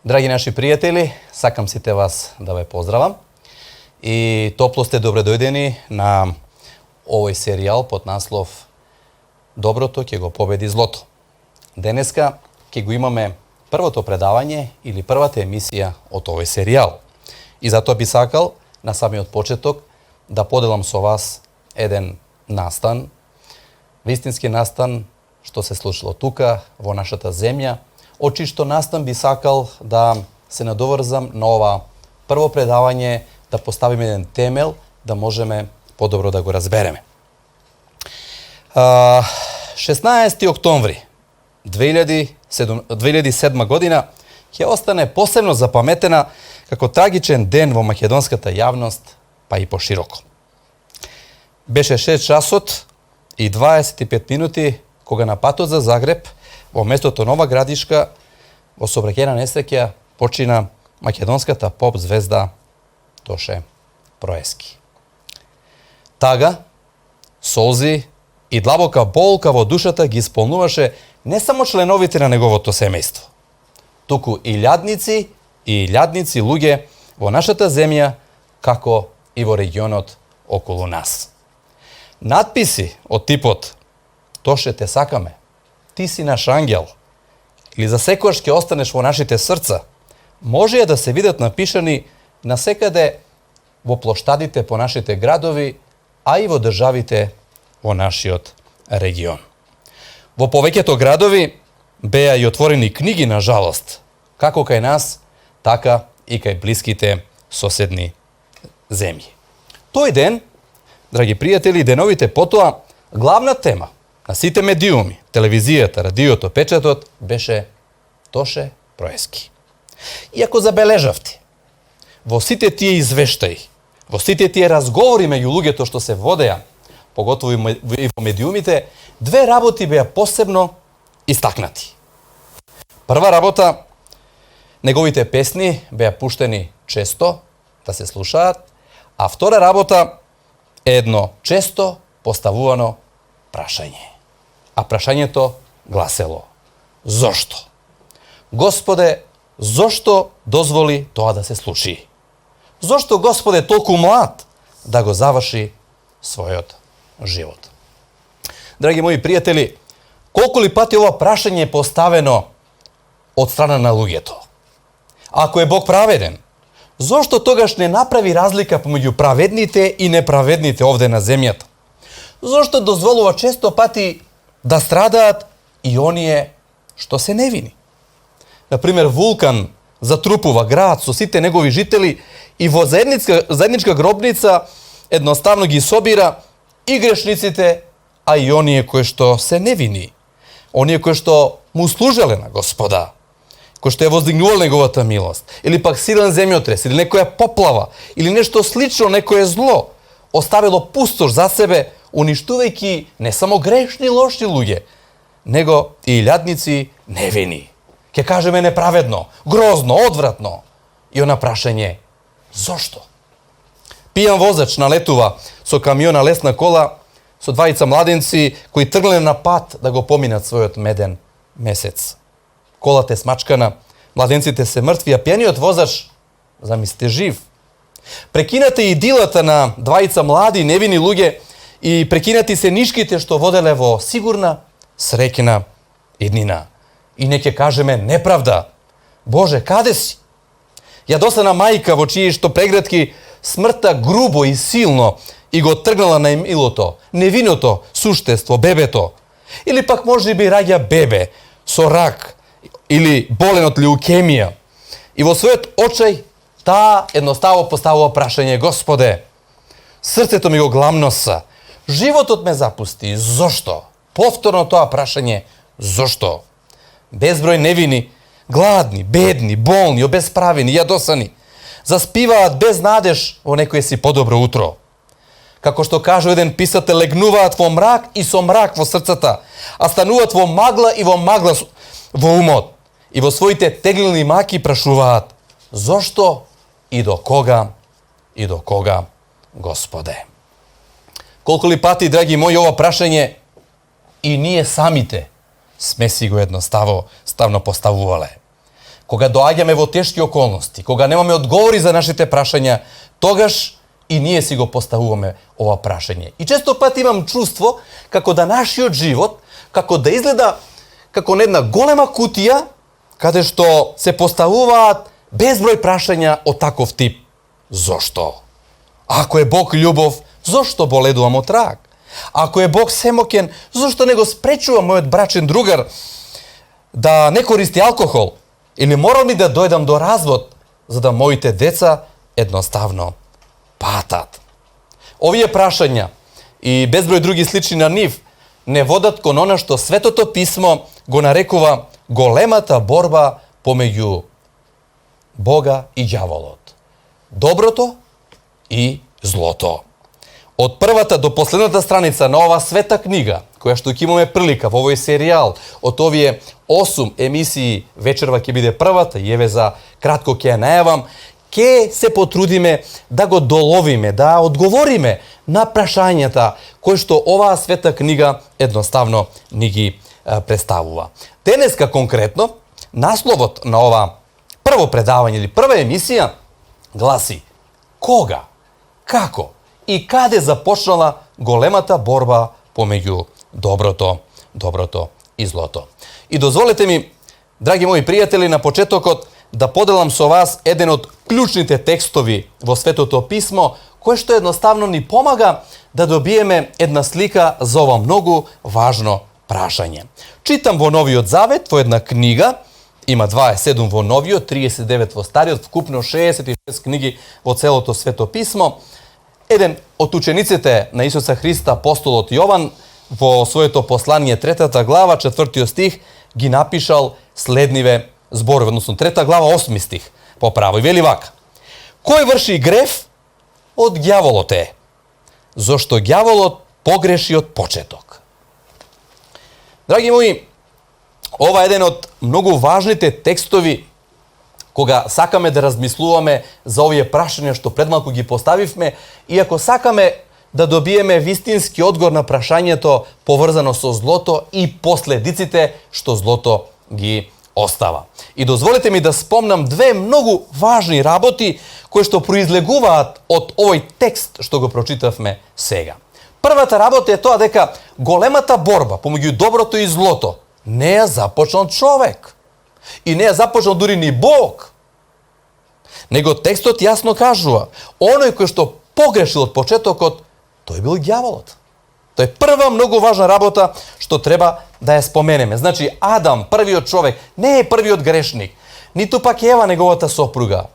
Драги наши пријатели, сакам сите вас да ве поздравам и топло сте добредојдени на овој серијал под наслов Доброто ќе го победи злото. Денеска ќе го имаме првото предавање или првата емисија од овој серијал. И затоа би сакал на самиот почеток да поделам со вас еден настан, вистински настан што се случило тука во нашата земја, од чишто настан би сакал да се надоврзам на ова прво предавање, да поставиме еден темел, да можеме подобро да го разбереме. 16. октомври 2007 година ќе остане посебно запаметена како трагичен ден во македонската јавност, па и пошироко. Беше 6 часот и 25 минути кога на патот за Загреб, во местото Нова Градишка, во сообраќајна несреќа почина македонската поп звезда Тоше Проески. Тага, солзи и длабока болка во душата ги исполнуваше не само членовите на неговото семејство, туку и илјадници луѓе во нашата земја, како и во регионот околу нас. Надписи од типот "Тоше, те сакаме", "Ти си наш ангел" или "За секојаш ќе останеш во нашите срца", може да се видат напишани насекаде во плоштадите по нашите градови, а и во државите во нашиот регион. Во повеќето градови беа и отворени книги, на жалост, како кај нас, така и кај блиските соседни земји. Тој ден, драги пријатели, деновите потоа, главна тема на сите медиуми, телевизијата, радиото, печатот, беше Тоше Проески. И ако забележавте, во сите тие извештаи, во сите тие разговори меѓу луѓето што се водеа, поготово и во медиумите, две работи беа посебно истакнати. Прва работа, неговите песни беа пуштени често да се слушаат, а втора работа е едно често поставувано прашање. А прашањето гласело: зошто? Господе, зошто дозволи тоа да се случи? Зошто Господе толку млад да го заврши својот живот? Драги мои пријатели, колку ли пати ова прашање е поставено од страна на луѓето? Ако е Бог праведен, зошто тогаш не направи разлика помеѓу праведните и неправедните овде на земјата? Зошто дозволува често пати да страдаат и оние што се невини? Например, вулкан затрупува град со сите негови жители и во заедничка гробница едноставно ги собира и грешниците, а и оние кои што се невини, оние кои што му служеле на Господа, кој што ја воздигнувал неговата милост, или пак силен земјотрес, или некоја поплава, или нешто слично, некое зло, оставило пустош за себе, уништувајќи не само грешни лоши луѓе, него и илјадници невини. Ке кажеме неправедно, грозно, одвратно. И она прашање: зошто? Пијан возач налетува со камиона лесна кола со двајца младенци кои тргнале на пат да го поминат својот меден месец. Колата е смачкана, младенците се мртви, а пијаниот возач, замислите, жив. Прекината и идилата на двајца млади невини луѓе и прекинати се нишките што воделе во сигурна, среќна иднина. И не ќе кажеме неправда: Боже, каде си? Јадосана мајка во чии што прегратки смртта грубо и силно и го тргнала на милото, невиното суштество, бебето. Или пак може би раѓа бебе со рак или болен од леукемија. И во својот очај таа едноставно поставува прашање: Господе, срцето ми го гламноса, животот ме запусти, зошто? Повторно тоа прашање: зошто? Безброј невини, гладни, бедни, болни, обесправени, јадосани, заспиваат без надеж во некое си подобро утро. Како што кажува еден писател, легнуваат во мрак и со мрак во срцата, а стануваат во магла и во магла во умот. И во своите теглени маки прашуваат: зошто и до кога, Господе? Колку ли пати, драги мои, ова прашање и ние самите сме си го едноставно поставувале. кога доаѓаме во тешки околности, кога немаме одговори за нашите прашања, тогаш и ние си го поставуваме ова прашање. И често пат имам чувство како да нашиот живот, како да изгледа како една голема кутија, каде што се поставуваат безброј прашања од таков тип. Зошто? Ако е Бог љубов, зошто боледувам од рак? Ако е Бог семоќен, зошто не го спречува мојот брачен другар да не користи алкохол? Или морам ли да дојдам до развод, за да моите деца едноставно патат? Овие прашања и безброј други слични на нив не водат кон она што Светото Писмо го нарекува големата борба помеѓу Бога и ѓаволот. Доброто и злото. Од првата до последната страница на ова света книга, која што ќе имаме прилика во овој серијал, од овие 8 емисии, вечерва ќе биде првата, и еве за кратко ќе ја најавам, ќе се потрудиме да го доловиме, да одговориме на прашањата кои што оваа света книга едноставно ни ги представува. Денеска конкретно, насловот на ова прво предавање или прва емисија гласи: кога, како и каде започнала големата борба помеѓу доброто и злото. И дозволете ми, драги мои пријатели, на почетокот да поделам со вас еден од клучните текстови во Светото Писмо, кој што едноставно ни помага да добиеме една слика за ова многу важно прашање. Читам во Новиот Завет, во една книга, има 27 во Новиот, 39 во Стариот, вкупно 66 книги во целото Свето Писмо. Еден од учениците на Исуса Христа, апостолот Јован, во своето послание 3 глава, 4 стих, ги напишал следниве зборови, односно 3 глава, 8 стих, поправо, и вели вака: кој врши грев, од ѓаволот е, зошто ѓаволот погреши од почеток. Драги мои, ова е еден од многу важните текстови кога сакаме да размислуваме за овие прашања што пред малку ги поставивме, и ако сакаме да добиеме вистински одговор на прашањето поврзано со злото и последиците што злото ги остава. И дозволете ми да спомнам две многу важни работи кои што произлегуваат од овој текст што го прочитавме сега. Првата работа е тоа дека големата борба помеѓу доброто и злото не ја започнал човек. И не ја започнал дури ни Бог. Него текстот јасно кажува, оној кој што погрешил од почетокот, тој бил ѓаволот. Тоа е прва многу важна работа што треба да ја споменеме. Значи, Адам, првиот човек, не е првиот грешник, ниту пак Ева, неговата сопруга,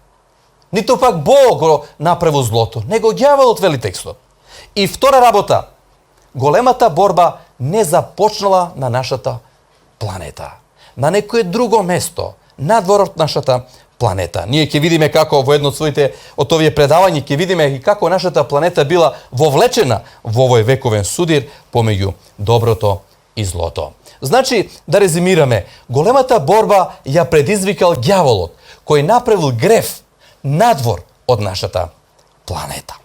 ниту пак Бог го направил злото, него ѓаволот, вели текстот. И втора работа, големата борба не започнала на нашата планета, на некое друго место, надвор од нашата планета. Ние ќе видиме како во едно од своите од овие предавања ќе видиме и како нашата планета била вовлечена во овој вековен судир помеѓу доброто и злото. Значи, да резимираме, големата борба ја предизвикал ѓаволот, кој направил грев надвор од нашата планета.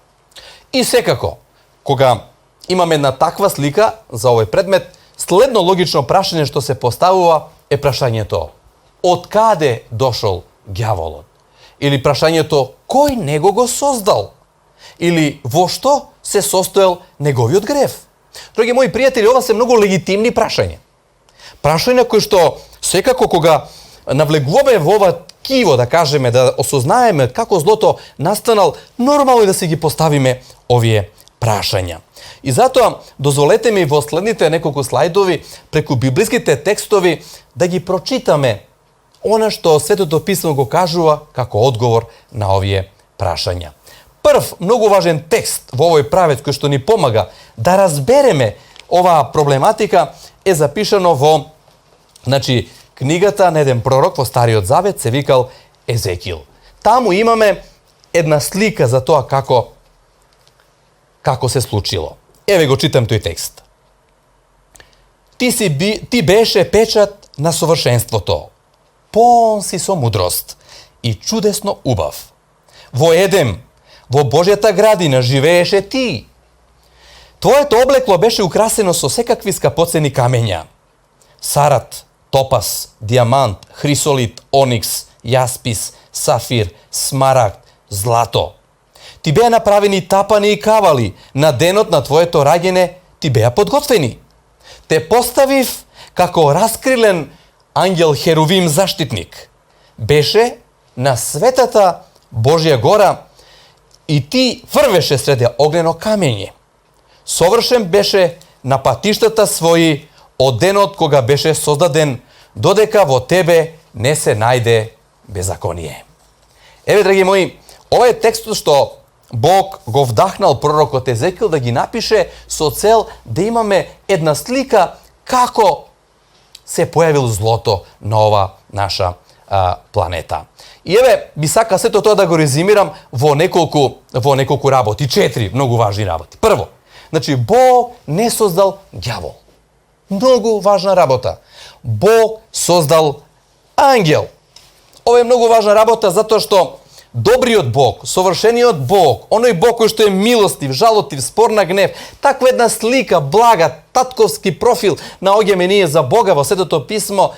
И секако, кога имаме една таква слика за овој предмет, следно логично прашање што се поставува е прашањето: од каде дошол ѓаволот? Или прашањето: кој него го создал? Или во што се состоел неговиот грев? Драги мои пријатели, ова се многу легитимни прашања. Прашања кои што секако кога навлегуваме во ова ткиво, да кажеме, да осознаеме како злото настанал, нормално е да си ги поставиме овие прашања. И затоа дозволете ми во следните неколку слајдови преку библиските текстови да ги прочитаме она што Светото Писмо го кажува како одговор на овие прашања. Прв многу важен текст во овој правец кој што ни помага да разбереме оваа проблематика е запишано во книгата на еден пророк во Стариот Завет, се викал Езекил. Таму имаме една слика за тоа како се случило. Еве го читам тој текст. Ти беше печат на совршенството, полн си со мудрост и чудесно убав. Во Едем, во Божјата градина живееше ти. Твоето облекло беше украсено со секакви скапоцени камења: сарат, топас, диамант, хрисолит, оникс, јаспис, сафир, смарагд, злато. Ти беа направени тапани и кавали, на денот на твоето раѓене ти беа подготвени. Те поставив како раскрилен ангел херувим заштитник. Беше на светата Божја гора и ти врвеше среде огнено камење. Совршен беше на патиштата своји од денот кога беше создаден, додека во тебе не се најде беззаконие. Еве, драги мои, ова е текстот што Бог го вдахнал пророкот Езекил да ги напише со цел да имаме една слика како се појавил злото на ова наша планета. И еве, би сака сето тоа да го резимирам во неколку работи, 4 многу важни работи. Прво, значи Бог не создал ѓавол. Многу важна работа. Бог создал ангел. Ова е многу важна работа затоа што добриот Бог, совршениот Бог, оној Бог кој што е милостив, жалотив, спор на гнев, таква една слика, блага, татковски профил наоѓаме ние за Бога во Светото писмо,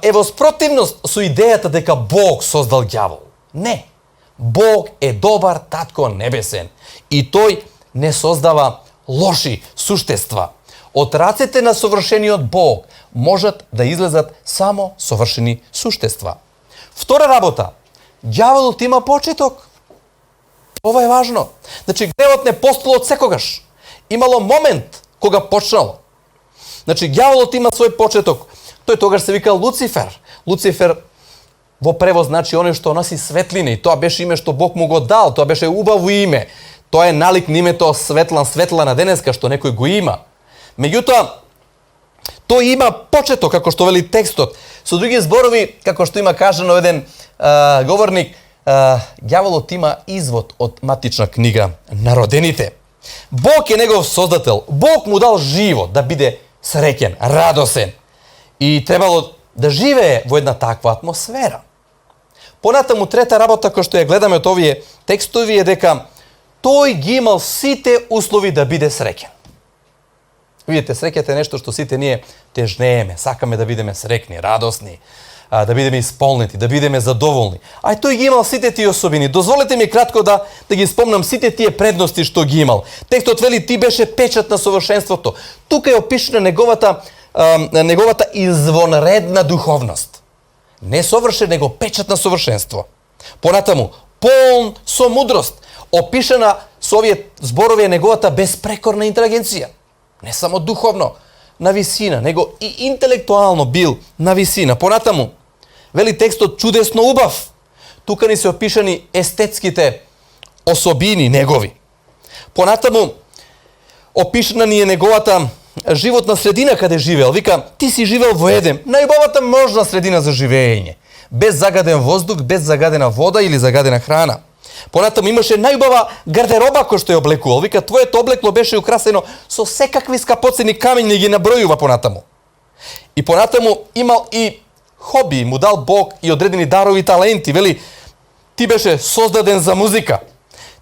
е во спротивност со идејата дека Бог создал ѓавол. Не. Бог е добар татко небесен и тој не создава лоши суштества. Од рацете на совршениот Бог можат да излезат само совршени суштества. Втора работа, ѓаволот има почеток. Ова е важно. Значи, гревот не постоел од секогаш. Имало момент кога почнало. Значи, ѓаволот има свој почеток. Тој тогаш се вика Луцифер. Луцифер во превод значи оној што носи светлина и тоа беше име што Бог му го дал. Тоа беше убаво име. Тоа е налик на името Светлана денеска што некој го има. Меѓутоа, тој има почеток, како што вели текстот. Со други зборови, како што има кажано еден говорник, ѓаволот има извод од матична книга на родените. Бог е негов создател. Бог му дал живот да биде среќен, радосен. И требало да живее во една таква атмосфера. Понатаму трета работа која што ја гледаме од овие текстови е дека тој ги имал сите услови да биде среќен. Видите, среќата е нешто што сите ние тежнееме, сакаме да бидеме среќни, радосни, да бидеме исполнети, да бидеме задоволни. А тој ги имал сите тие особини. Дозволете ми кратко да ги спомнам сите тие предности што ги имал. Текстот вели ти беше печат на совршенството. Тука е опишана неговата извонредна духовност. Не совршен, него печат на совршенство. Понатаму, полн со мудрост. Опишана со овие зборови е неговата безпрекорна интелигенција. Не само духовно на висина, него и интелектуално бил на висина. Понатаму, вели текстот чудесно убав. Тука ни се опишани естетските особини негови. Понатаму, опишана ни е неговата животна средина каде живеел. Вика, ти си живеел во Едем, најубавата можна средина за живење. Без загаден воздух, без загадена вода или загадена храна. Понатаму имаше најубава гардероба кој што ја облекувал. Вика, твоето облекло беше украсено со секакви скапоцени камењи, ги набројува понатаму. И понатаму имал и хоби, му дал Бог и одредени дарови и таленти. Вели, ти беше создаден за музика.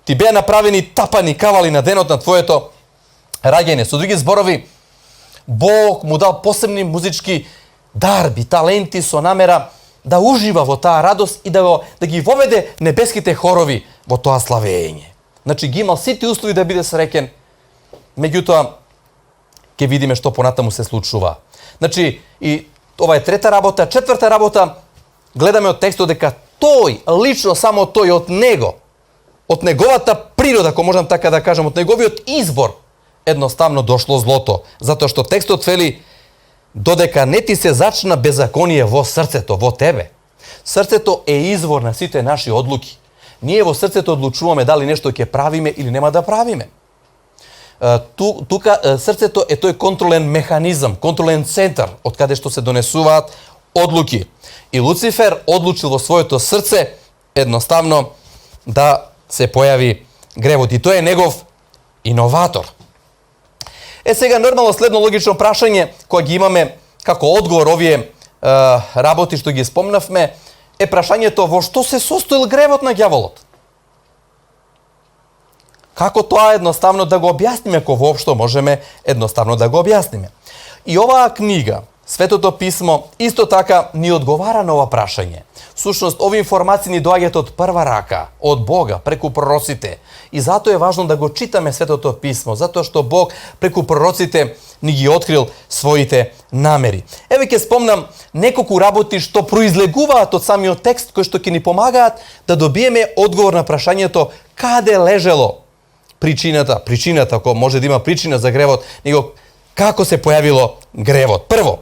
Ти беа направени тапани кавали на денот на твоето раѓење. Со други зборови, Бог му дал посебни музички дарби, таленти со намера да ужива во таа радост и да ги воведе небеските хорови во тоа славење. Значи ги имал сите услови да биде среќен. Меѓутоа ќе видиме што понатаму се случува. Значи и ова е трета работа, четврта работа, гледаме од текстот дека тој лично само тој од него, од неговата природа, ако можам така да кажам, од неговиот избор едноставно дошло злото, затоа што текстот вели додека не ти се зачна беззаконие во срцето, во тебе. Срцето е извор на сите наши одлуки. Ние во срцето одлучуваме дали нешто ќе правиме или нема да правиме. Тука срцето е тој контролен механизам, контролен центар од каде што се донесуваат одлуки. И Луцифер одлучил во своето срце едноставно да се појави гревот. И тој е негов иноватор. Сега нормално следно логично прашање кое ги имаме како одговор овие работи што ги спомнавме е прашањето во што се состоил гревот на ѓаволот. Како тоа едноставно да го објасниме, ако воопшто можеме едноставно да го објасниме. И оваа книга Светото писмо исто така ни одговара на ова прашање. Всушност, овие информации ни доаѓаат од прва рака, од Бога, преку пророците. И затоа е важно да го читаме Светото писмо, затоа што Бог преку пророците ни ги открил своите намери. Еве ќе спомнам неколку работи што произлегуваат од самиот текст, кои што ќе ни помагаат да добиеме одговор на прашањето каде лежело причината, ако може да има причина за гревот, него како се појавило гревот. Прво,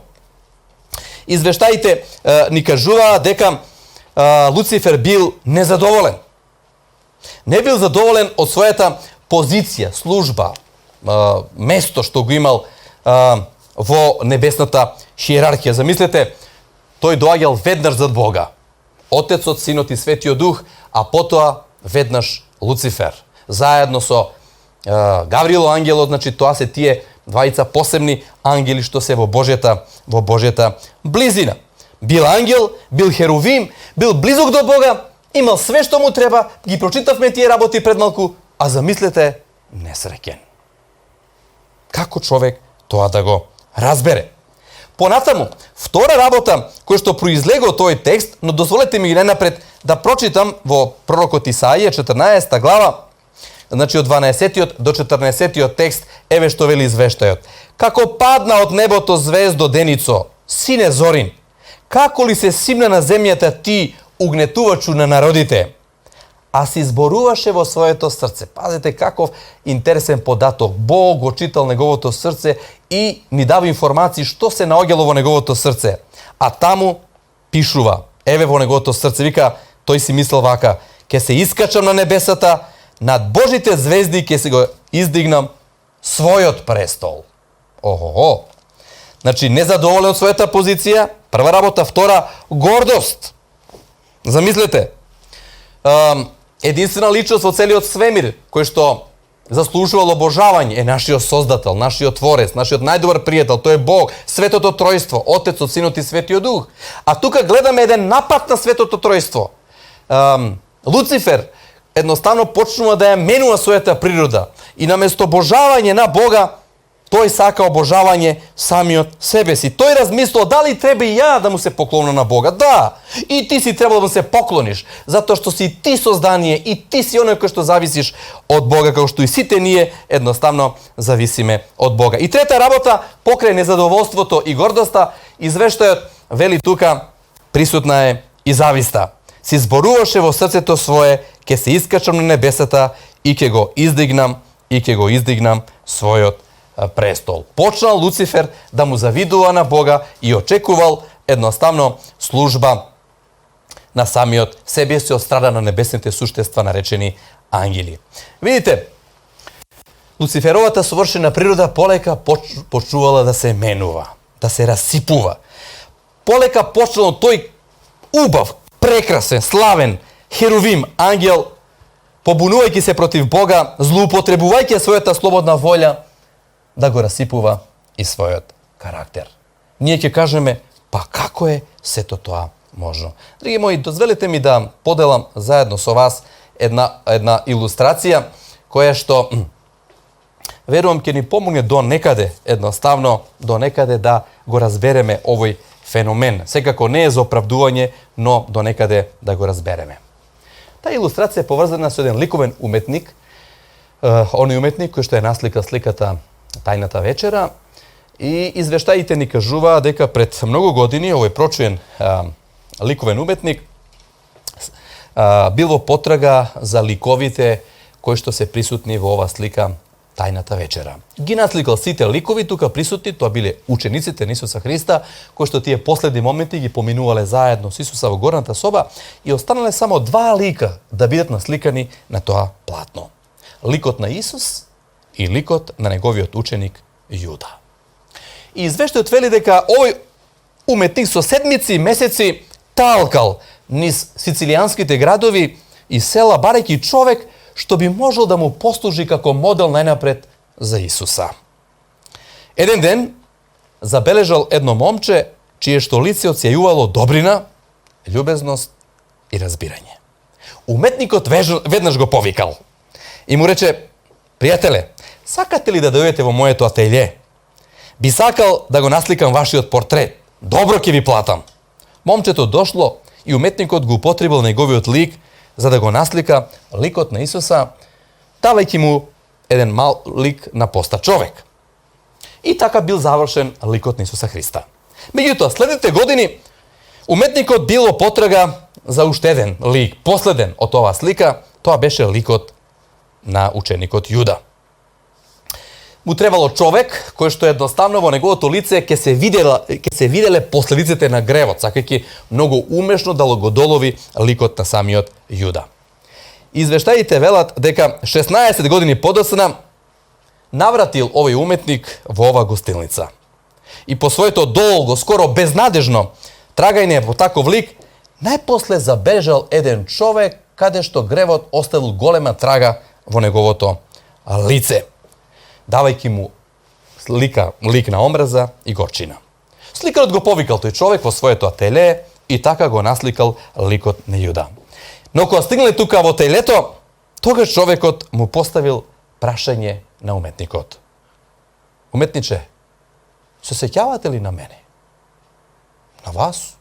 извештаите ни кажуваат дека Луцифер бил незадоволен. Не бил задоволен од својата позиција, служба, место што го имал во небесната хиерархија. Замислете, тој доаѓал веднаш зад Бога. Отецот, Синот и Светиот Дух, а потоа веднаш Луцифер. Заедно со Гаврило ангелот, значи тоа се тие двајца посебни ангели што се во Божјата близина. Бил ангел, бил херувим, бил близок до Бога, имал све што му треба, ги прочитавме тие работи пред малку, а замислете, несреќен. Како човек тоа да го разбере? Понатаму, втора работа која што произлега од тој текст, но дозволете ми ги најнапред да прочитам во пророкот Исаија 14 глава, значи од 12 до 14 текст, еве што вели извештајот. Како падна од небото звездо деницо, сине Зорин, како ли се симна на земјата ти, угнетувачу на народите, а си зборуваше во своето срце. Пазете каков интересен податок. Бог го читал неговото срце и ни дава информации што се наоѓало во неговото срце. А таму пишува, еве во неговото срце, вика, тој си мислел вака, ке се искачам на небесата, над Божите звезди ке се го издигнам својот престол. Охо. Значи, незадоволен од својата позиција, прва работа, втора, гордост. Замислете, единствена личност во целиот свемир, кој што заслужувал обожавање, е нашиот Создател, нашиот Творец, нашиот најдобар пријател, тој е Бог, Светото Тројство, Отецот, Синот и Светиот Дух. А тука гледаме еден напад на Светото Тројство. Луцифер едноставно почнува да ја менува својата природа и наместо обожавање на Бога, тој сака обожавање самиот себе си. Тој размислува дали треба и ја да му се поклонам на Бога. Да, и ти си требало да му се поклониш, затоа што си ти создание и ти си оној кој што зависиш од Бога, како што и сите ние едноставно зависиме од Бога. И трета работа, покрај незадоволството и гордоста, извештајот вели тука присутна е и зависта. Си зборуваше во срцето свое, ке се искачам на небесата и ке го издигнам својот престол. Почнал Луцифер да му завидува на Бога и очекувал едноставно служба на самиот себе си од страна на небесните суштества наречени ангели. Видите, Луциферовата совршена природа полека почнувала да се менува, да се расипува. Полека почнал тој убав, прекрасен, славен херувим, ангел, побунувајќи се против Бога, злоупотребувајќи својата слободна волја, да го расипува и својот карактер. Ние ќе кажеме, па како е сето тоа можно? Драги мои, дозволете ми да поделам заедно со вас една илустрација, која што, верувам, ќе ни помогне до некаде, едноставно, до некаде да го разбереме овој феномен. Секако не е за оправдување, но до некаде да го разбереме. Таа илустрација е поврзана со еден ликовен уметник, оној уметник кој што е наслика сликата Тајната вечера, и извештаите ни кажуваа дека пред многу години овој прочуен ликовен уметник бил во потрага за ликовите кои што се присутни во ова слика Тајната вечера. Ги насликал сите ликови тука присутни, тоа биле учениците на Исуса Христа, кои што тие последни моменти ги поминувале заедно со Исуса во горната соба и останале само два лика да бидат насликани на тоа платно. Ликот на Исус и ликот на неговиот ученик Јуда. И извештајот вели дека овој уметник со седмици и месеци талкал низ сицилијанските градови и села, барајќи човек што би можел да му послужи како модел најнапред за Исуса. Еден ден забележал едно момче чие што лице оцјајувало добрина, љубезност и разбирање. Уметникот веднаш го повикал и му рече: пријателе, сакате ли да дојдете во моето ателје? Би сакал да го насликам вашиот портрет. Добро ќе ви платам. Момчето дошло и уметникот го употребил неговиот лик за да го наслика ликот на Исуса, давајќи му еден мал лик на поста човек. И така бил завршен ликот на Исуса Христа. Меѓутоа, следните години уметникот бил во потрага за уште еден лик, последен од оваа слика, тоа беше ликот на ученикот Јуда. Му требало човек кој што едноставно во неговото лице ќе се виделе последиците на гревот, сакајќи многу умешно да го долови ликот на самиот Јуда. Извештаите велат дека 16 години подоцна навратил овој уметник во оваа гостилница. И по своето долго, скоро безнадежно трагање по таков лик, најпосле забележал еден човек каде што гревот оставил голема трага во неговото лице, давајќи му лик на омраза и горчина. Сликарот го повикал тој човек во своето ателие и така го насликал ликот на Јуда. Но кога стигнале тука во ателието, тогаш човекот му поставил прашање на уметникот. Уметниче, се сеќавате ли на мене? На вас?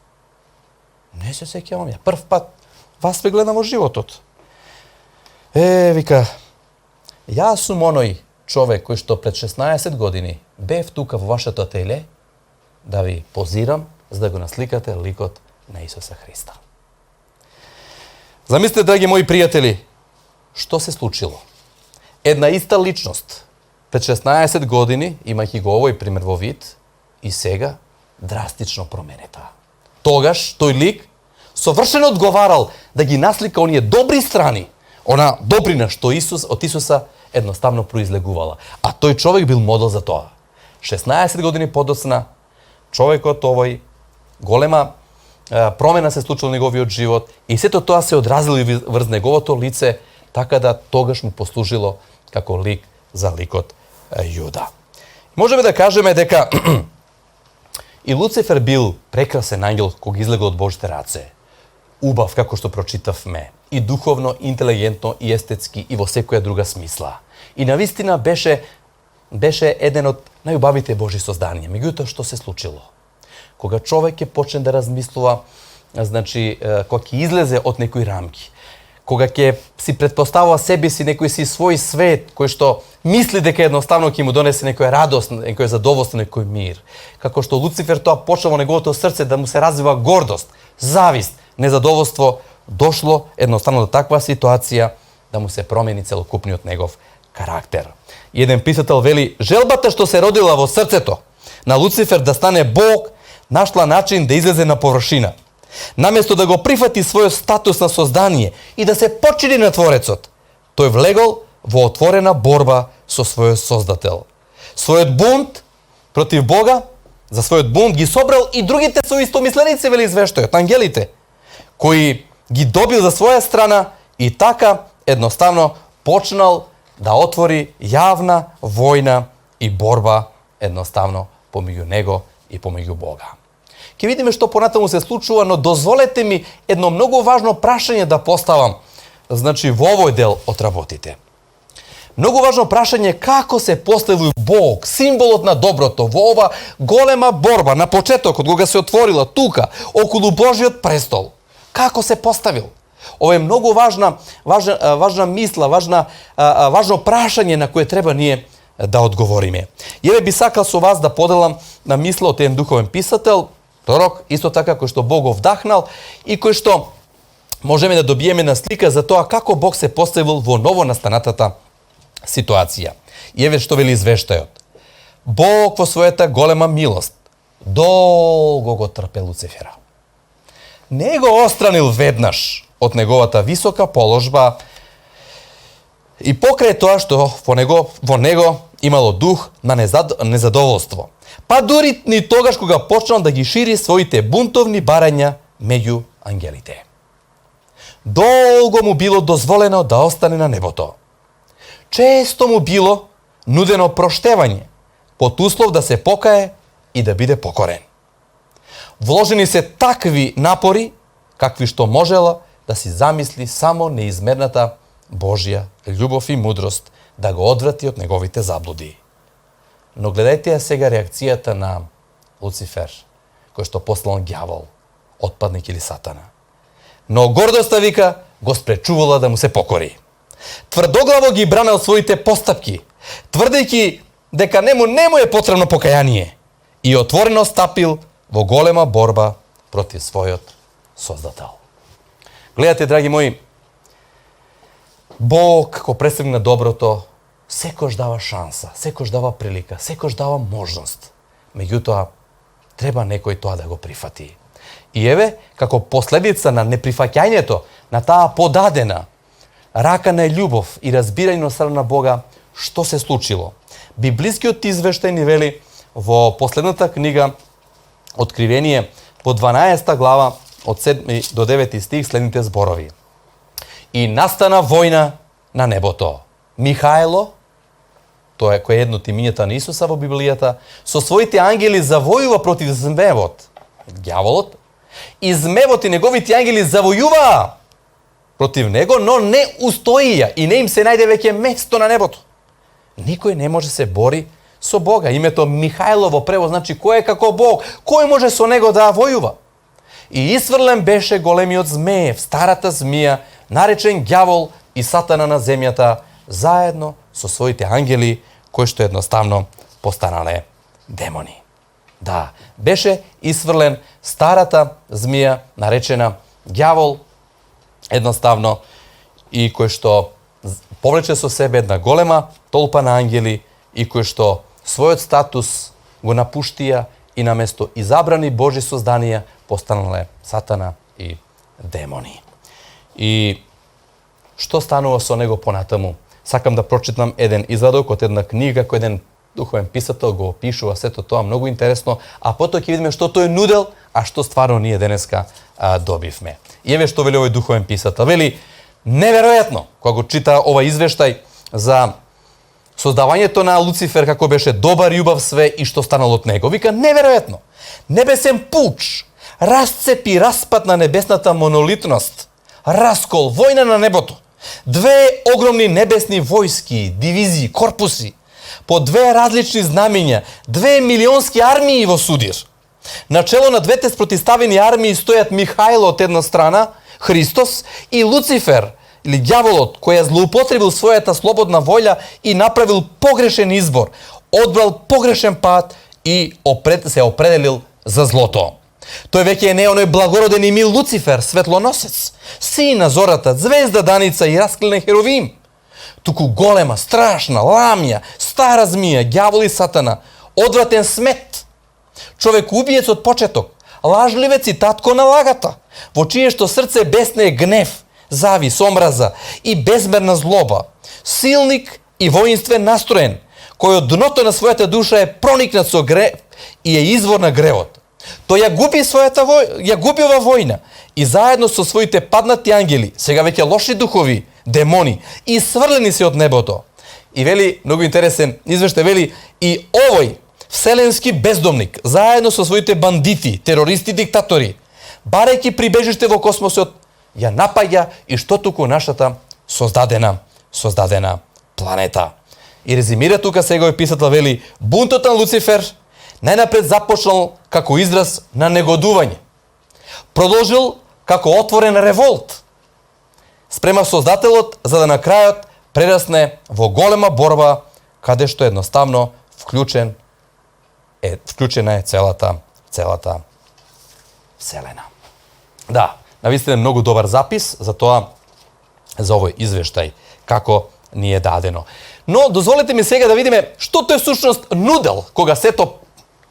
Не се сеќавам ја. Прв пат вас ве гледам во животот. Вика, јас сум оној човек кој што пред 16 години бев тука во вашето ателие да ви позирам за да го насликате ликот на Исуса Христа. Замислете, драги мои пријатели, што се случило? Една иста личност пред 16 години, имајќи го овој пример во вид, и сега драстично променета. Тогаш тој лик совршено одговарал да ги наслика оние добри страни, она добрина што од Исуса едноставно произлегувала. А тој човек бил модел за тоа. 16 години подоцна, човекот овој, голема промена се случила во неговиот живот и сето тоа се одразило врз неговото лице, така да тогаш му послужило како лик за ликот Јуда. Можеме да кажеме дека и Луцифер бил прекрасен ангел кога излегол од Божите раце. Убав, како што прочитавме, и духовно, интелигентно, и естетски, и во секоја друга смисла. И навистина беше еден од најубавите Божи созданија. Меѓутоа, што се случило? Кога човек ќе почне да размислува, значи, кога ќе излезе од некои рамки, кога ќе си предпоставува себе си некој си свој свет, кој што мисли дека едноставно ќе му донесе некоја радост, некој задоволство, некој мир. Како што Луцифер тоа почна во неговото срце да му се развива гордост, завист, незадоволство, дошло едноставно до таква ситуација да му се промени целокупниот негов карактер. И еден писател вели, желбата што се родила во срцето на Луцифер да стане Бог, нашла начин да излезе на површина. Наместо да го прифати својот статус на создание и да се почини на Творецот, тој влегол во отворена борба со својот Создател. Својот бунт против Бога, за својот бунт ги собрал и другите соистомисленици, вели извештајот, ангелите, кои ги добил за своја страна и така едноставно почнал да отвори јавна војна и борба едноставно помеѓу него и помеѓу Бога. Ќе видиме што понатаму се случува, но дозволете ми едно многу важно прашање да поставам, значи во овој дел од работите. Многу важно прашање како се поставил Бог, символот на доброто, во ова голема борба на почетокот, кога се отворила тука, околу Божиот престол. Како се поставил? Ова е многу важна мисла, важно прашање на кое треба ние да одговориме. Еве би сакал со вас да поделам на мисла од еден духовен писател, пророк, исто така кој што Бог го вдахнал и кој што можеме да добиеме на слика за тоа како Бог се поставил во ново настанатата ситуација. И еве што вели извештајот. Бог во својата голема милост долго го трпе Луцифера. Не го отстранил веднаш од неговата висока положба и покрај тоа што во него имало дух на незадоволство. Па дури ни тогаш кога почнал да ги шири своите бунтовни барања меѓу ангелите. Долго му било дозволено да остане на небото. Често му било нудено проштевање, под услов да се покае и да биде покорен. Вложени се такви напори, какви што можела да си замисли само неизмерната Божја љубов и мудрост да го одврати од неговите заблуди. Но гледајте ја сега реакцијата на Луцифер, кој што послал ѓавол, отпадник или сатана. Но гордоста, вика, го спречувала да му се покори. Тврдоглаво ги бранел своите постапки, тврдејќи дека нему е потребно покаяние, и отворено стапил во голема борба против својот Создател. Гледате, драги мои, Бог, како представник на доброто, секојаш дава шанса, секојаш дава прилика, секојаш дава можност. Меѓутоа, треба некој тоа да го прифати. И еве, како последица на неприфаќањето на таа подадена рака на љубов и разбирање од страна на Бога, што се случило? Библискиот извештај ни вели во последната книга Откривение, во 12 глава, од 7 до 9 стих, следните зборови. И настана војна на небото. Михајло, тоа е кој е едно од имињата на Исуса во Библијата, со своите ангели завојува против змевот, ѓаволот, и змевот и неговите ангели завојуваа против него, но не устоија и не им се најде веќе место на небото. Никој не може се бори со Бога. Името Михајло во превод значи кој е како Бог, кој може со него да војува. И исврлен беше големиот змеев, старата змија, наречен ѓавол и сатана на земјата, заедно со своите ангели, кои што едноставно постанале демони. Да, беше исврлен старата змија, наречена ѓавол, едноставно, и кој што повлече со себе една голема толпа на ангели и кој што својот статус го напуштија и наместо изабрани Божи созданија постанале сатана и демони. И што станува со него понатаму? Сакам да прочитам еден извадок од една книга кој еден духовен писател го опишува сето тоа многу интересно, а потоа ќе видиме што тој нудел, а што стварно ние денеска добивме. И еве што вели овој духовен писател. Вели, неверојатно, кога го чита ова извештај за создавањето на Луцифер, како беше добар и убав све и што станало од него. Вика, неверојатно. Небесен пуч, расцепи, распад на небесната монолитност, раскол, војна на небото. Две огромни небесни војски, дивизии, корпуси, по две различни знамења, 2 милионски армии во судир. Начело на двете спротиставени армии стојат Михајло од една страна, Христос, и Луцифер, или ѓаволот, кој ја злоупотребил својата слободна волја и направил погрешен избор, одбрал погрешен пат и се определил за злото. Тој веќе не е оној благороден и мил Луцифер, светлоносец, син на зората, звезда даница и расклен херовим. Туку голема, страшна, ламја, стара змија, ѓавол и сатана, одвратен смет, човек убиец од почеток, лажливец и татко на лагата, во чие што срце бесне гнев, завис, омраза и безмерна злоба, силник и воинствен настроен, кој од дното на својата душа е проникнат со грев и е извор на гревот. Тој ја губи ова војна и заедно со своите паднати ангели, сега веќе лоши духови, демони, и сврлени се од небото. И вели, многу интересен извештај, вели, и овој вселенски бездомник, заедно со своите бандити, терористи, диктатори, барајќи прибежиште во космосот, ја напаѓа и што туку нашата создадена планета. И резимира тука сега овој писател, вели, бунтот на Луцифер најнапред започнал како израз на негодување. Продолжил како отворен револт спрема Создателот, за да на крајот прерасне во голема борба, каде што едноставно вклучена е целата вселена. Да, навистина многу добар запис за тоа, за овој извештај, како ни е дадено. Но дозволете ми сега да видиме што тој всушност нудел кога сето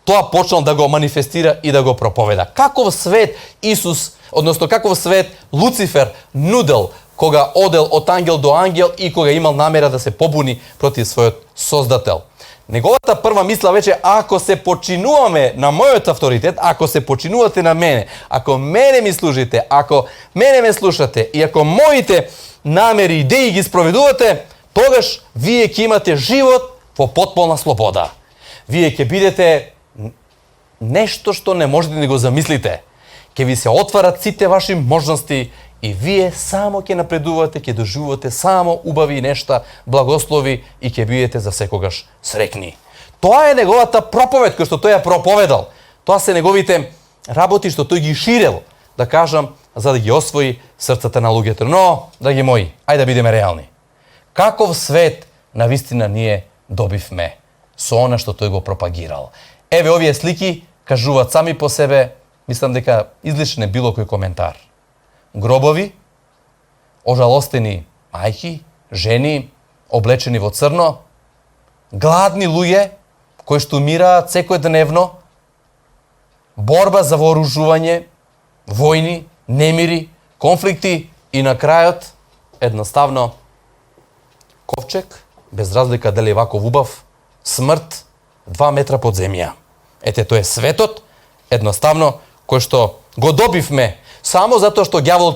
тоа почнал да го манифестира и да го проповеда. Каков свет Исус, односно каков свет Луцифер нудел кога одел од ангел до ангел и кога имал намера да се побуни против својот Создател. Неговата прва мисла веќе, ако се починуваме на мојот авторитет, ако се починувате на мене, ако мене ми служите, ако мене ме слушате и ако моите намери и идеи ги спроведувате, тогаш вие ќе имате живот во потполна слобода. Вие ќе бидете нешто што не можете да го замислите. Ќе ви се отварат сите ваши можности и вие само ќе напредувате, ќе доживувате само убави нешта, благослови и ќе бидете за секогаш срекни. Тоа е неговата проповед, кој што тој ја проповедал. Тоа се неговите работи што тој ги ширел, да кажам, за да ги освои срцата на луѓето. Но, драги мои, ајде да бидеме реални. Каков свет навистина ние добивме со она што тој го пропагирал? Еве овие слики кажуваат сами по себе, мислам дека излишен е било кој коментар. Гробови, ожалостени мајки, жени, облечени во црно, гладни луѓе кои што умираат секојдневно, борба за вооружување, војни, немири, конфликти и на крајот едноставно ковчег, без разлика дали е ваков убав, смрт 2 метра под земја. Ете, тоа е светот, едноставно, кој што го добивме само затоа што ѓаволот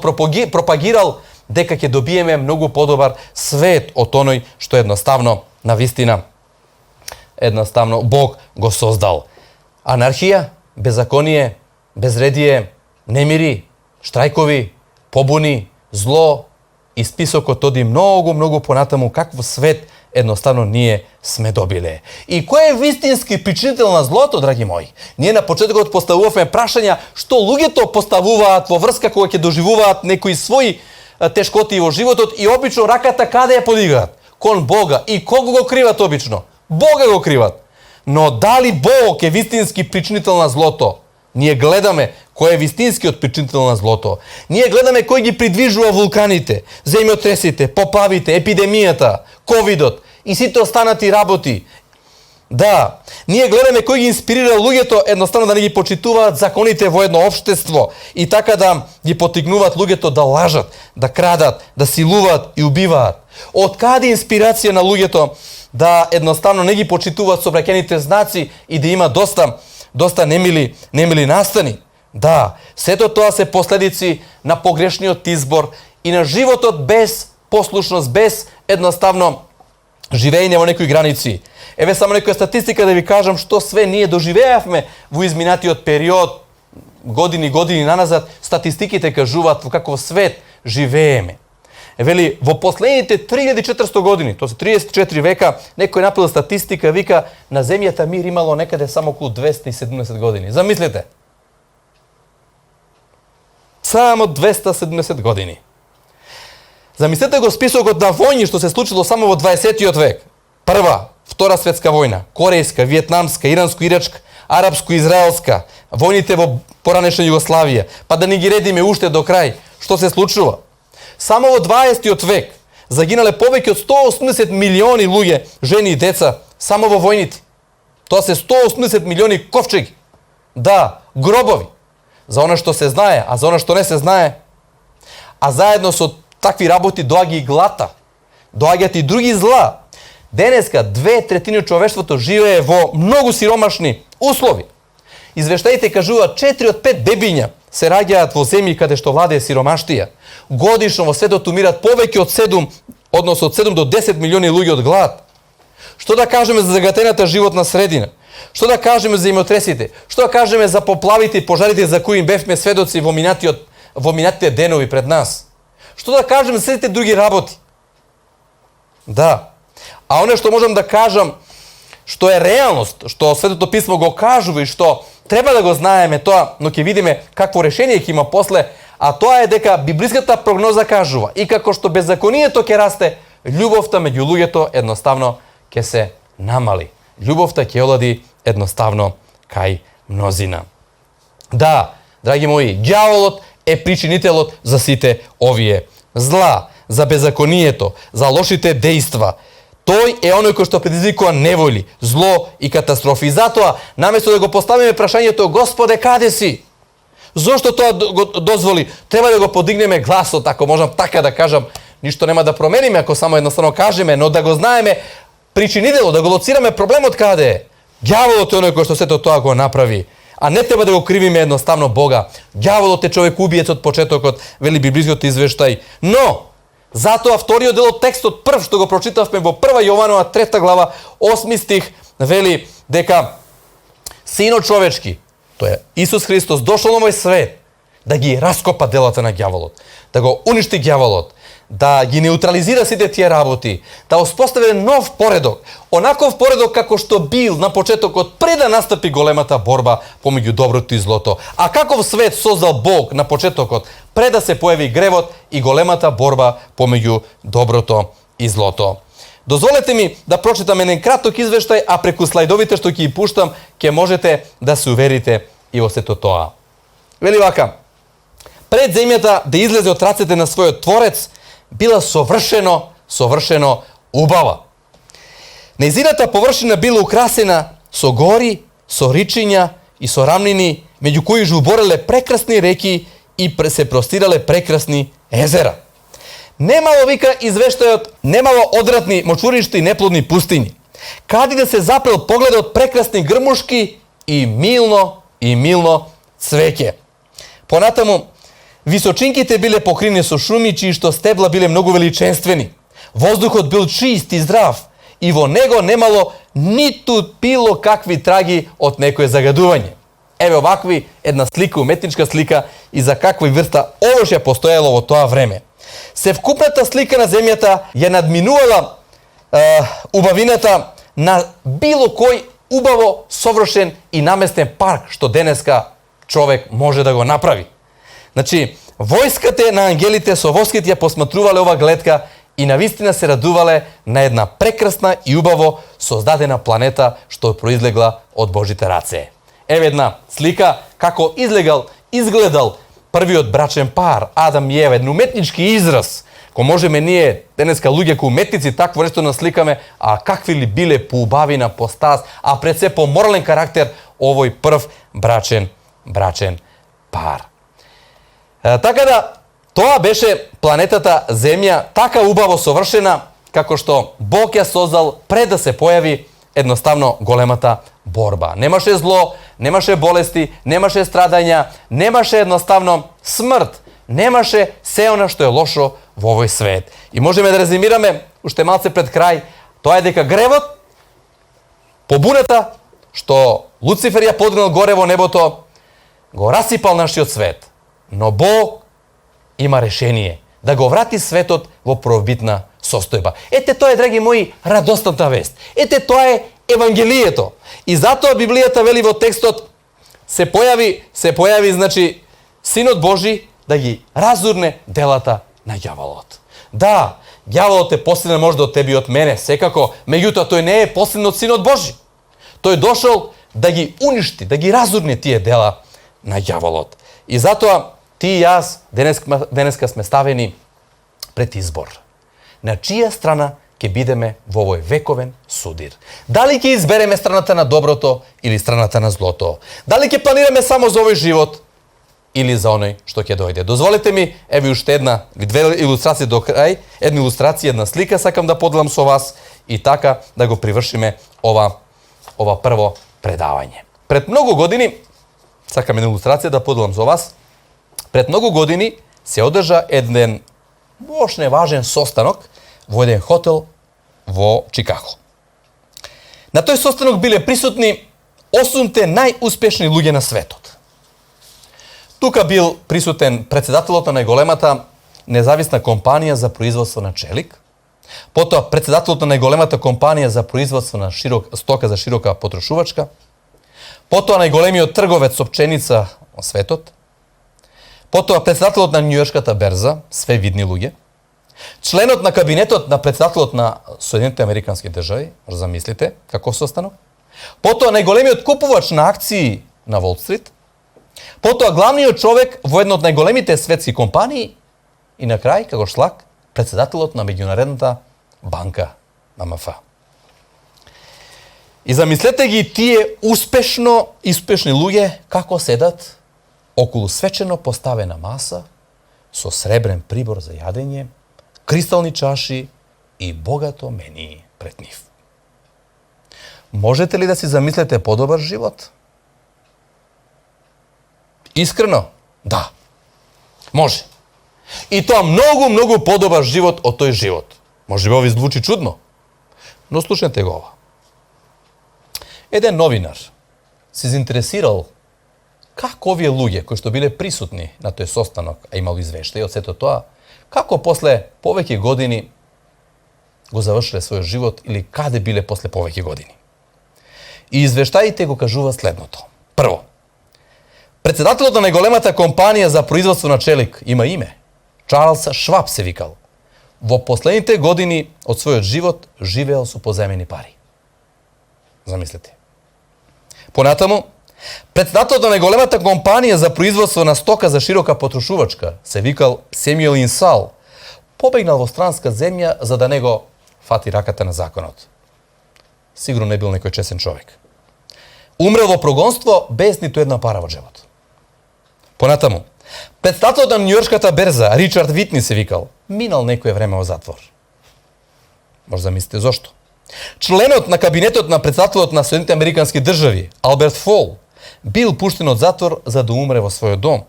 пропагирал дека ќе добиеме многу подобар свет од оној што едноставно, навистина, едноставно Бог го создал. Анархија, беззаконие, безредие, немири, штрајкови, побуни, зло и списокот оди многу понатаму каков свет едноставно ние сме добиле. И кој е вистински причинител на злото, драги мои? Ние на почетокот поставувавме прашања што луѓето поставуваат во врска кога ќе доживуваат некои своји тешкоти во животот и обично раката каде ја подигаат? Кон Бога. И кого го криват обично? Бога го криват. Но дали Бог е вистински причинител на злото? Ние гледаме кој е вистинскиот причинител на злото. Ние гледаме кој ги придвижува вулканите, земјотресите, поплавите, епидемијата, ковидот и сите останати работи. Да, ние гледаме кој ги инспирира луѓето едноставно да не ги почитуваат законите во едно општество и така да ги потикнуваат луѓето да лажат, да крадат, да силуваат и убиваат. Од каде инспирација на луѓето да едноставно не ги почитуваат собраќаните знаци и да има доста немили настани? Да, сето тоа се последици на погрешниот избор и на животот без послушност, без едноставно живење во некои граници. Еве само некоја статистика да ви кажам што све ние доживеавме во изминатиот период, години наназад, статистиките кажуваат во каков свет живееме. Вели, во последните 3400 години, тоа се 34 века, некој направил статистика, вика, на земјата мир имало некаде само околу 270 години. Замислете. Само 270 години. Замислете го списокот на војни што се случило само во 20 век. Прва, Втора светска војна, Корејска, Виетнамска, Иранско-ирачка, Арапско-израелска, војните во поранешна Југославија, па да ни ги редиме уште до крај. Што се случува? Само во 20 век загинале повеќе од 180 милиони луѓе, жени и деца, само во војните. Тоа се 180 милиони ковчеги. Да, гробови. За она што се знае, а за она што не се знае. А заедно со такви работи доаѓа и глата. Доаѓаат и други зла. Денеска 2/3 од човештвото живее во многу сиромашни услови. Извештаите кажуваат 4 од 5 бебиња се раѓаат во земји каде што владее сиромаштија. Годишно во светот умират повеќе од 7 до 10 милиони луѓе од глад. Што да кажеме за загатената животна средина? Што да кажеме за земјотресите? Што да кажеме за поплавите и пожарите за кои бевме сведоци во минатите денови пред нас? Што да кажеме за сите други работи? Да. А оно што можам да кажам, што е реалност, што Светото писмо го кажува и што треба да го знаеме тоа, но ќе видиме какво решение ќе има после, а тоа е дека библиската прогноза кажува и како што беззаконието ќе расте, љубовта меѓу луѓето едноставно ќе се намали. Љубовта ќе олади едноставно кај мнозина. Да, драги мои, ѓаволот е причинителот за сите овие зла, за беззаконието, за лошите дејства. Тој е оној кој што предизвикува неволи, зло и катастрофи. И затоа, наместо да го поставиме прашањето, Господе, каде си? Зошто тоа го дозволи? Треба да го подигнеме гласот, ако можам така да кажам. Ништо нема да промениме, ако само едноставно кажеме, но да го знаеме причинителот, да го лоцираме проблемот каде е. Ѓаволот е оној кој што сето тоа го направи. А не треба да го кривиме едноставно Бога. Ѓаволот е човек убиец од почетокот, вели библискиот извештај. Но, затоа вториот дел од текстот, прв што го прочитавме во 1 Јованова 3 глава, 8 стих, вели дека Синот човечки, тоа е Исус Христос, дошол на овој свет, да ги раскопа делата на ѓаволот, да го уништи ѓаволот, да ги неутрализира сите тие работи, да успостави нов поредок, онаков поредок како што бил на почетокот пред да настапи големата борба помеѓу доброто и злото. А каков свет создал Бог на почетокот пред да се појави гревот и големата борба помеѓу доброто и злото. Дозволете ми да прочитам еден краток извештај, а преку слайдовите што ќе ги пуштам, ќе можете да се уверите и во сето тоа. Вели вака: пред земјата да излезе од рацете на својот Творец, била совршено убава. Нејзината површина била украсена со гори, со ричиња и со рамнини, меѓу кои жубореле прекрасни реки и се простирале прекрасни езера. Немало, вика извештајот, немало одвратни мочуришта и неплодни пустини. Каде да се запрел погледот прекрасни грмушки и милно цвеќе. Понатаму, височинките биле покрини со шуми, чии што стебла биле многу величенствени. Воздухот бил чист и здрав и во него немало ниту било какви траги од некое загадување. Еве овакви една слика, уметничка слика и за каква врста оружје постоело во тоа време. Севкупната слика на земјата ја надминувала убавината на било кој убаво совршен и наместен парк што денеска човек може да го направи. Значи, војската на ангелите со воските ја посматрувале ова гледка и навистина се радувале на една прекрасна и убаво создадена планета што произлегла од Божите раце. Еве една слика како изгледал првиот брачен пар, Адам и Ева, еден уметнички израз, кој можеме ние денеска луѓе кои уметници такво нешто насликаме, а какви ли биле по убавина, по стас, а пред се по морален карактер овој прв брачен пар. Така да, тоа беше планетата Земја, така убаво совршена, како што Бог ја создал пред да се појави едноставно големата борба. Немаше зло, немаше болести, немаше страдања, немаше едноставно смрт, немаше се она што е лошо во овој свет. И можеме да резимираме, уште малце пред крај, тоа е дека гревот, побуната, што Луцифер ја подигнал горе во небото, го расипал нашиот свет. Но Бог има решение да го врати светот во првобитна состојба. Ете тоа е, драги мои, радостната вест. Ете тоа е Евангелието. И затоа Библијата вели во текстот се појави, значи, Синот Божи да ги разурне делата на ѓаволот. Да, ѓаволот е посилен можда од тебе и од мене, секако, меѓутоа тој не е посилен од Синот Божи. Тој дошол да ги уништи, да ги разурне тие дела на ѓаволот. И затоа ти и јас денеска сме ставени пред избор. На чија страна ќе бидеме во овој вековен судир? Дали ќе избереме страната на доброто или страната на злото? Дали ќе планираме само за овој живот или за оној што ќе дојде? Дозволете ми, еве уште една или две илустрации до крај, една илустрација, една слика сакам да поделам со вас и така да го привршиме ова прво предавање. Пред многу години, сакам една илустрација да поделам со вас, пред многу години се одржа еден бошне важен состанок во еден хотел во Чикаго. На тој состанок биле присутни 8 најуспешни луѓе на светот. Тука бил присутен председателот на најголемата независна компанија за производство на челик, потоа председателот на најголемата компанија за производство на стока за широка потрошувачка, потоа најголемиот трговец со пченица во светот, потоа председателот на Њујоршката берза, све видни луѓе, членот на кабинетот на председателот на Соединетите Американски држави, може замислите каков состанок, потоа најголемиот купувач на акции на Волт Стрит, потоа главниот човек во една од најголемите светски компании и на крај, како шлак, председателот на меѓународната банка на МФ. И замислете ги тие успешни луѓе како седат околу свечено поставена маса со сребрен прибор за јадење, кристални чаши и богато мени пред нив. Можете ли да си замислите подобар живот? Искрено? Да. Може. И тоа многу подобар живот од тој живот. Може би ови звучи чудно, но слушнете го ова. Еден новинар се заинтересирал kako ovие луѓе кои што биле присутни на тој состанок, а имало извештај од сето тоа, како после повеќе години го завршиле својот живот или каде биле после повеќе години. И извештаите го кажуваат следното. Прво, председателот на најголемата компанија за производство на челик има име. Чарлс Шваб се викал. Во последните години од својот живот живеел со поземени пари. Замислете. Понатаму, председателот на најголемата компанија за производство на стока за широка потрошувачка се викал Семјуел Инсал. Побегнал во странска земја за да не го фати раката на законот. Сигурно не бил некој чесен човек. Умрел во прогонство без ниту една пара во джебот. Понатаму, председателот на Њујоршката берза, Ричард Витни се викал, минал некое време во затвор. Може да мислите зошто. Членот на кабинетот на председателот на Соединетите Американски држави, Алберт Фол, бил пуштен од затвор за да умре во својот дом.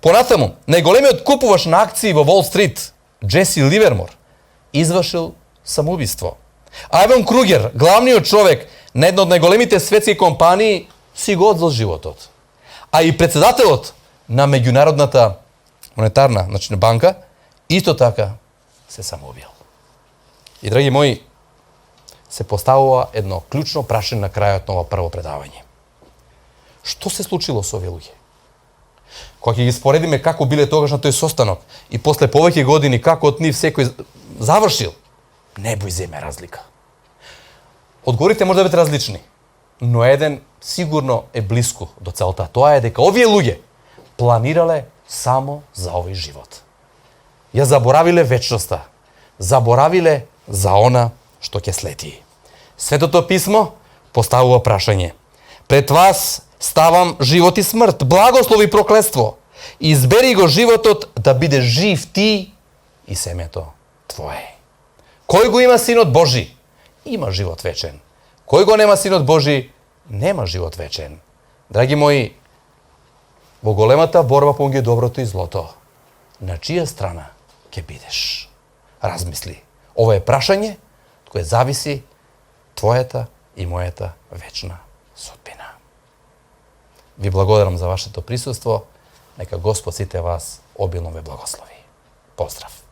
Понатаму, најголемиот купуваш на акции во Волл Стрит, Джеси Ливермор, извршил самоубиство. Айван Кругер, главниот човек на една од најголемите светски компании, си го одзел животот. А и председателот на Меѓународната монетарна банка исто така се самоубил. И, драги мои, се поставува едно клучно прашање на крајот на ова прво предавање. Што се случило со овие луѓе? Кога ќе ги споредиме како биле тогаш на тој состанок и после повеќе години како од нив секој завршил, небо и земја разлика. Одговорите може да бидат различни, но еден сигурно е блиску до целта. Тоа е дека овие луѓе планирале само за овој живот. Ја заборавиле вечноста, заборавиле за она што ќе следи. Светото писмо поставува прашање. Пред вас ставам живот и смрт, благослов и проклетство. Избери го животот да биде жив ти и семето твое. Кој го има Синот Божи, има живот вечен. Кој го нема Синот Божи, нема живот вечен. Драги мои, во големата борба помеѓу доброто и злото, на чија страна ќе бидеш? Размисли. Ова е прашање кое зависи твојата и мојата вечна судбина. Ви благодарам за вашето присуство. Нека Господ сите вас обилно ве благослови. Поздрав!